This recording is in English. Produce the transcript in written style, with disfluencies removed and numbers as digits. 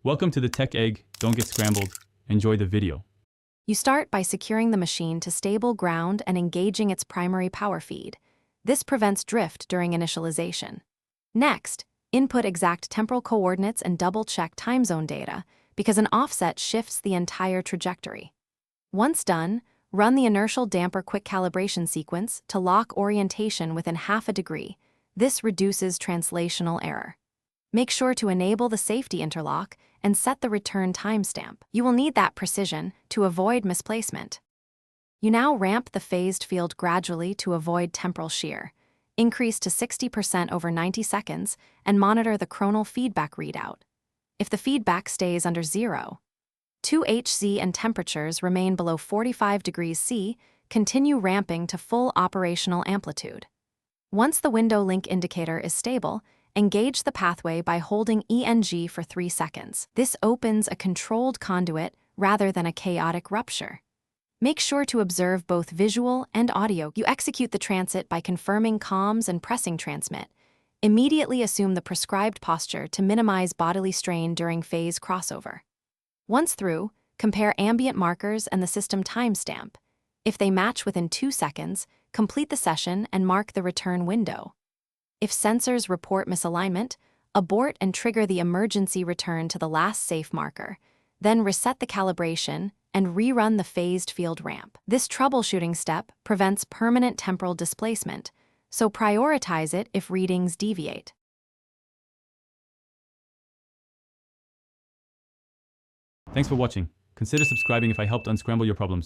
Welcome to the Tech Egg. Don't get scrambled. Enjoy the video. You start by securing the machine to stable ground and engaging its primary power feed. This prevents drift during initialization. Next, input exact temporal coordinates and double-check time zone data because an offset shifts the entire trajectory. Once done, run the inertial damper quick calibration sequence to lock orientation within half a degree. This reduces translational error. Make sure to enable the safety interlock and set the return timestamp. You will need that precision to avoid misplacement. You now ramp the phased field gradually to avoid temporal shear. Increase to 60% over 90 seconds and monitor the chronal feedback readout. If the feedback stays under 0, 2Hz and temperatures remain below 45 degrees C, continue ramping to full operational amplitude. Once the window link indicator is stable, engage the pathway by holding ENG for 3 seconds. This opens a controlled conduit rather than a chaotic rupture. Make sure to observe both visual and audio. You execute the transit by confirming comms and pressing transmit. Immediately assume the prescribed posture to minimize bodily strain during phase crossover. Once through, compare ambient markers and the system timestamp. If they match within 2 seconds, complete the session and mark the return window. If sensors report misalignment, abort and trigger the emergency return to the last safe marker. Then reset the calibration and rerun the phased field ramp. This troubleshooting step prevents permanent temporal displacement, so prioritize it if readings deviate. Thanks for watching. Consider subscribing if I helped unscramble your problems.